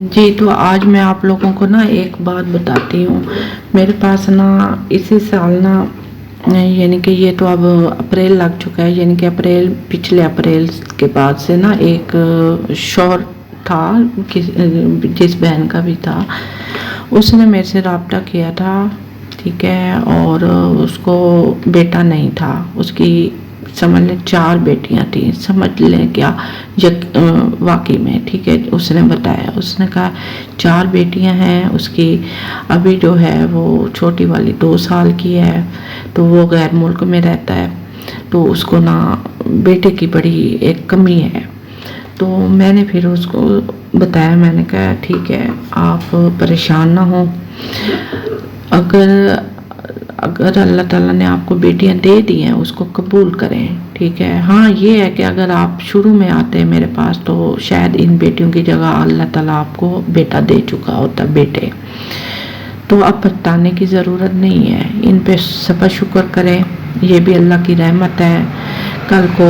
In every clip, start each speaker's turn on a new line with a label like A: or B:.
A: جی تو آج میں آپ لوگوں کو نا ایک بات بتاتی ہوں. میرے پاس نا اسی سال نا یعنی کہ یہ تو اب اپریل لگ چکا ہے، یعنی کہ پچھلے اپریل کے بعد سے نا ایک شوہر تھا جس بہن کا بھی تھا، اس نے میرے سے رابطہ کیا تھا، ٹھیک ہے، اور اس کو بیٹا نہیں تھا، اس کی سمجھ لیں 4 بیٹیاں تھیں، سمجھ لیں کیا واقعی میں، ٹھیک ہے. اس نے بتایا، اس نے کہا 4 بیٹیاں ہیں اس کی، ابھی جو ہے وہ چھوٹی والی 2 سال کی ہے، تو وہ غیر ملک میں رہتا ہے، تو اس کو نا بیٹے کی بڑی ایک کمی ہے. تو میں نے پھر اس کو بتایا، میں نے کہا ٹھیک ہے آپ پریشان نہ ہوں، اگر اللہ تعالیٰ نے آپ کو بیٹیاں دے دی ہیں اس کو قبول کریں، ٹھیک ہے. ہاں یہ ہے کہ اگر آپ شروع میں آتے میرے پاس تو شاید ان بیٹیوں کی جگہ اللہ تعالیٰ آپ کو بیٹا دے چکا ہوتا، بیٹے. تو اب پچھتانے کی ضرورت نہیں ہے، ان پہ صبر شکر کریں، یہ بھی اللہ کی رحمت ہے. کل کو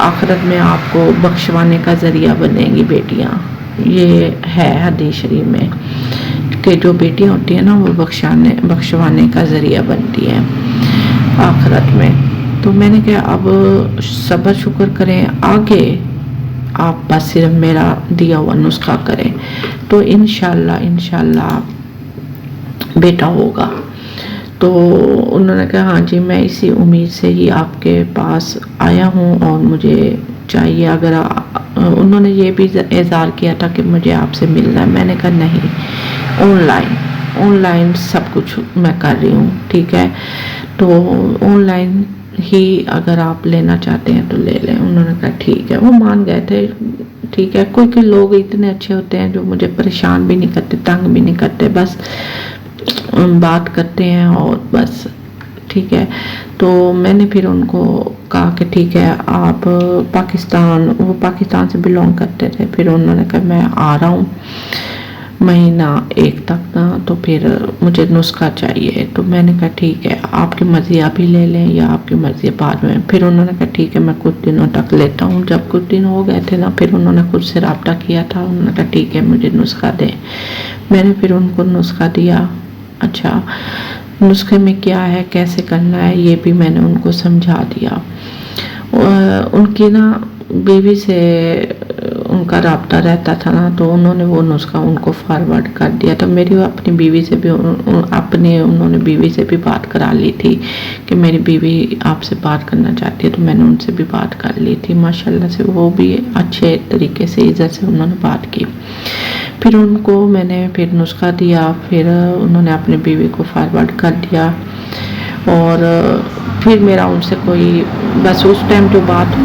A: آخرت میں آپ کو بخشوانے کا ذریعہ بنیں گی بیٹیاں، یہ ہے حدیث شریف میں کہ جو بیٹیاں ہوتی ہیں نا وہ بخشوانے کا ذریعہ بنتی ہیں آخرت میں. تو میں نے کہا اب صبر شکر کریں، آگے آپ بس صرف میرا دیا ہوا نسخہ کریں تو انشاءاللہ بیٹا ہوگا. تو انہوں نے کہا ہاں جی میں اسی امید سے ہی آپ کے پاس آیا ہوں اور مجھے چاہیے، اگر انہوں نے یہ بھی اظہار کیا تھا کہ مجھے آپ سے ملنا ہے. میں نے کہا نہیں، آن لائن سب کچھ میں کر رہی ہوں، ٹھیک ہے، تو آن لائن ہی اگر آپ لینا چاہتے ہیں تو لے لیں. انہوں نے کہا ٹھیک ہے، وہ مان گئے تھے، ٹھیک ہے. کوئی لوگ اتنے اچھے ہوتے ہیں جو مجھے پریشان بھی نہیں کرتے، تنگ بھی نہیں کرتے، بس بات کرتے ہیں اور بس، ٹھیک ہے. تو میں نے پھر ان کو کہا کہ ٹھیک ہے آپ وہ پاکستان سے بلونگ کرتے تھے. پھر انہوں نے کہا میں آ رہا ہوں مہینہ 1 تک نا، تو پھر مجھے نسخہ چاہیے. تو میں نے کہا ٹھیک ہے آپ کی مرضی ابھی لے لیں یا آپ کی مرضی بعد میں. پھر انہوں نے کہا ٹھیک ہے میں کچھ دنوں تک لیتا ہوں. جب کچھ دن ہو گئے تھے نا، پھر انہوں نے خود سے رابطہ کیا تھا، انہوں نے کہا ٹھیک ہے مجھے نسخہ دیں. میں نے پھر ان کو نسخہ دیا. اچھا نسخے میں کیا ہے، کیسے کرنا ہے، یہ بھی میں نے ان کو سمجھا دیا. ان کی نا بیوی سے ان کا رابطہ رہتا تھا نا، تو انہوں نے وہ نسخہ ان کو فارورڈ کر دیا. تو میری اپنی بیوی سے بھی انہوں نے بیوی سے بھی بات کرا لی تھی کہ میری بیوی آپ سے بات کرنا چاہتی ہے. تو میں نے ان سے بھی بات کر لی تھی، ماشاءاللہ سے وہ بھی اچھے طریقے سے عزت سے انہوں نے بات کی. پھر ان کو میں نے پھر نسخہ دیا، پھر انہوں نے اپنی بیوی کو فارورڈ کر دیا. اور پھر میرا ان سے کوئی بس اس ٹائم جو بات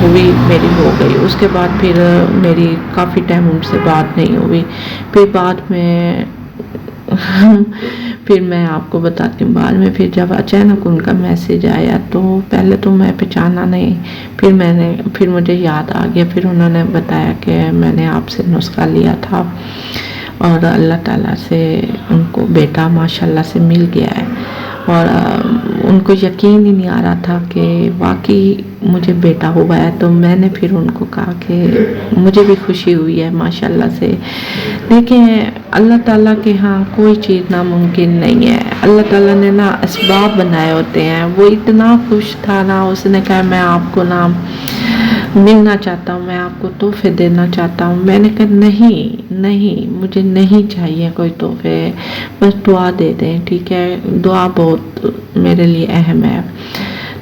A: ہوئی میری ہو گئی. اس کے بعد پھر میری کافی ٹائم ان سے بات نہیں ہوئی. پھر بعد میں پھر میں آپ کو بتاتی ہوں، بعد میں پھر جب اچانک ان کا میسج آیا تو پہلے تو میں پہچانا نہیں، پھر مجھے یاد آ گیا. پھر انہوں نے بتایا کہ میں نے آپ سے نسخہ لیا تھا اور اللہ تعالیٰ سے ان کو بیٹا ماشاءاللہ سے مل گیا ہے. اور ان کو یقین ہی نہیں آ رہا تھا کہ واقعی مجھے بیٹا ہوا ہے. تو میں نے پھر ان کو کہا کہ مجھے بھی خوشی ہوئی ہے ماشاءاللہ سے. دیکھیں اللہ تعالیٰ کے ہاں کوئی چیز ناممکن نہیں ہے. اللہ تعالیٰ نے نا اسباب بنائے ہوتے ہیں. وہ اتنا خوش تھا نا، اس نے کہا میں آپ کو نا ملنا چاہتا ہوں، میں آپ کو تحفے دینا چاہتا ہوں. میں نے کہا نہیں مجھے نہیں چاہیے کوئی تحفے، بس دعا دے دیں، ٹھیک ہے. دعا بہت میرے لیے اہم ہے.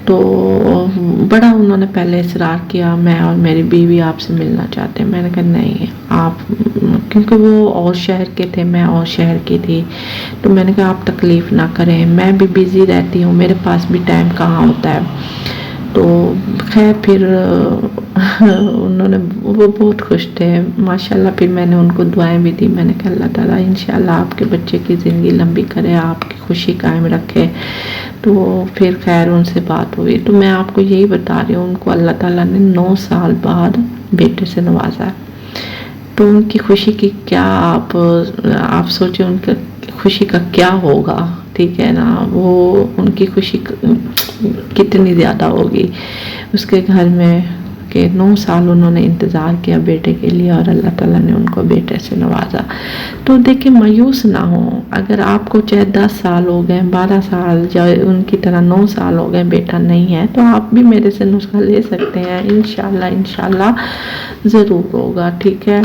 A: تو بڑا انہوں نے پہلے اصرار کیا، میں اور میری بیوی آپ سے ملنا چاہتے ہیں. میں نے کہا نہیں آپ، کیونکہ وہ اور شہر کے تھے، میں اور شہر کی تھی. تو میں نے کہا آپ تکلیف نہ کریں، میں بھی بیزی رہتی ہوں، میرے پاس بھی ٹائم کہاں ہوتا ہے. تو خیر پھر انہوں نے وہ بہت خوش تھے ماشاءاللہ. پھر میں نے ان کو دعائیں بھی دی. میں نے کہا اللہ تعالیٰ انشاءاللہ آپ کے بچے کی زندگی لمبی کرے، آپ کی خوشی قائم رکھے. تو پھر خیر ان سے بات ہوئی. تو میں آپ کو یہی بتا رہی ہوں، ان کو اللہ تعالیٰ نے 9 سال بعد بیٹے سے نوازا. تو ان کی خوشی کی کیا آپ سوچیں، ان کی خوشی کا کیا ہوگا، ٹھیک ہے نا. وہ ان کی خوشی کتنی زیادہ ہوگی. اس کے گھر میں کہ 9 سال انہوں نے انتظار کیا بیٹے کے لیے اور اللہ تعالیٰ نے ان کو بیٹے سے نوازا. تو دیکھیں مایوس نہ ہوں. اگر آپ کو چاہے 10 سال ہو گئے، 12 سال، یا ان کی طرح 9 سال ہو گئے بیٹا نہیں ہے، تو آپ بھی میرے سے نسخہ لے سکتے ہیں. انشاءاللہ ضرور ہوگا. ٹھیک ہے.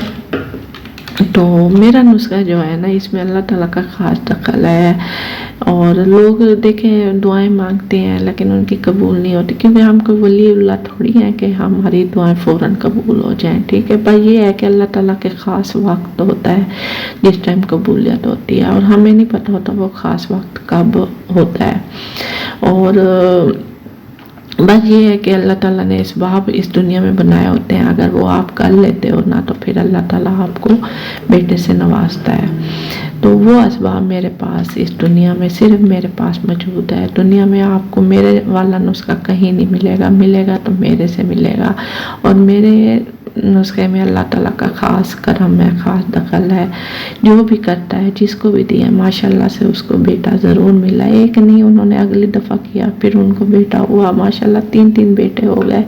A: تو میرا نسخہ جو ہے نا، اس میں اللہ تعالیٰ کا خاص دخل ہے. اور لوگ دیکھیں دعائیں مانگتے ہیں لیکن ان کی قبول نہیں ہوتی، کیونکہ ہم کوئی ولی اللہ تھوڑی ہیں کہ ہماری دعائیں فوراً قبول ہو جائیں. ٹھیک ہے. پر یہ ہے کہ اللہ تعالیٰ کے خاص وقت ہوتا ہے جس ٹائم قبولیت ہوتی ہے، اور ہمیں نہیں پتہ ہوتا وہ خاص وقت کب ہوتا ہے. اور بس یہ ہے کہ اللہ تعالیٰ نے اسباب اس دنیا میں بنائے ہوتے ہیں، اگر وہ آپ کر لیتے ہو نا تو پھر اللہ تعالیٰ آپ کو بیٹے سے نوازتا ہے. تو وہ اسباب میرے پاس اس دنیا میں صرف میرے پاس موجود ہے. دنیا میں آپ کو میرے والا نسخہ کہیں نہیں ملے گا تو میرے سے ملے گا. اور میرے نسخے میں اللہ تعالیٰ کا خاص کرم ہے، خاص دخل ہے. جو بھی کرتا ہے، جس کو بھی دیا ماشاءاللہ سے اس کو بیٹا ضرور ملا. ایک نہیں، انہوں نے اگلی دفعہ کیا پھر ان کو بیٹا ہوا. ماشاءاللہ 3 بیٹے ہو گئے.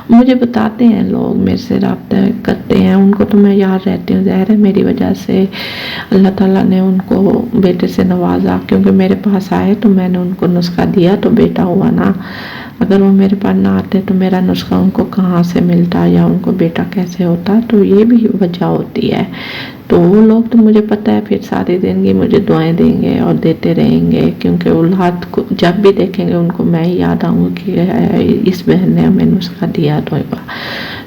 A: مجھے بتاتے ہیں لوگ، میرے سے رابطہ کرتے ہیں، ان کو تو میں یاد رہتی ہوں. ظاہر ہے میری وجہ سے اللہ تعالیٰ نے ان کو بیٹے سے نوازا، کیونکہ میرے پاس آئے تو میں نے ان کو نسخہ دیا تو بیٹا ہوا نا. اگر وہ میرے پاس نہ آتے تو میرا نسخہ ان کو کہاں سے ملتا یا ان کو بیٹا کیسے ہوتا. تو یہ بھی وجہ ہوتی ہے. تو وہ لوگ تو مجھے پتہ ہے پھر ساری زندگی مجھے دعائیں دیں گے اور دیتے رہیں گے، کیونکہ اولاد کو جب بھی دیکھیں گے ان کو میں ہی یاد آؤں گی کہ اس بہن نے ہمیں نسخہ دیا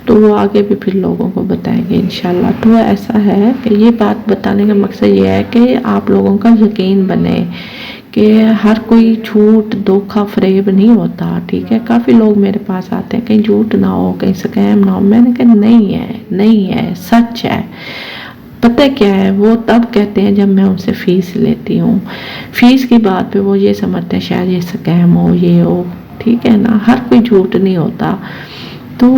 A: تو وہ آگے بھی پھر لوگوں کو بتائیں گے انشاءاللہ. تو ایسا ہے کہ یہ بات بتانے کا مقصد یہ ہے کہ آپ لوگوں کا یقین بنے کہ ہر کوئی جھوٹ، دھوکہ، فریب نہیں ہوتا. ٹھیک ہے. کافی لوگ میرے پاس آتے ہیں کہیں جھوٹ نہ ہو، کہیں سکیم نہ ہو. میں نے کہا نہیں ہے، سچ ہے. پتہ کیا ہے، وہ تب کہتے ہیں جب میں ان سے فیس لیتی ہوں. فیس کی بات پہ وہ یہ سمجھتے ہیں شاید یہ سکیم ہو، یہ ہو. ٹھیک ہے نا. ہر کوئی جھوٹ نہیں ہوتا. تو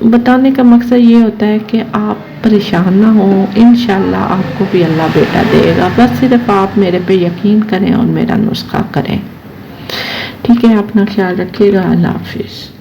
A: بتانے کا مقصد یہ ہوتا ہے کہ آپ پریشان نہ ہوں، انشاءاللہ آپ کو بھی اللہ بیٹا دے گا. بس صرف آپ میرے پہ یقین کریں اور میرا نسخہ کریں. ٹھیک ہے. اپنا خیال رکھیے گا. اللہ حافظ.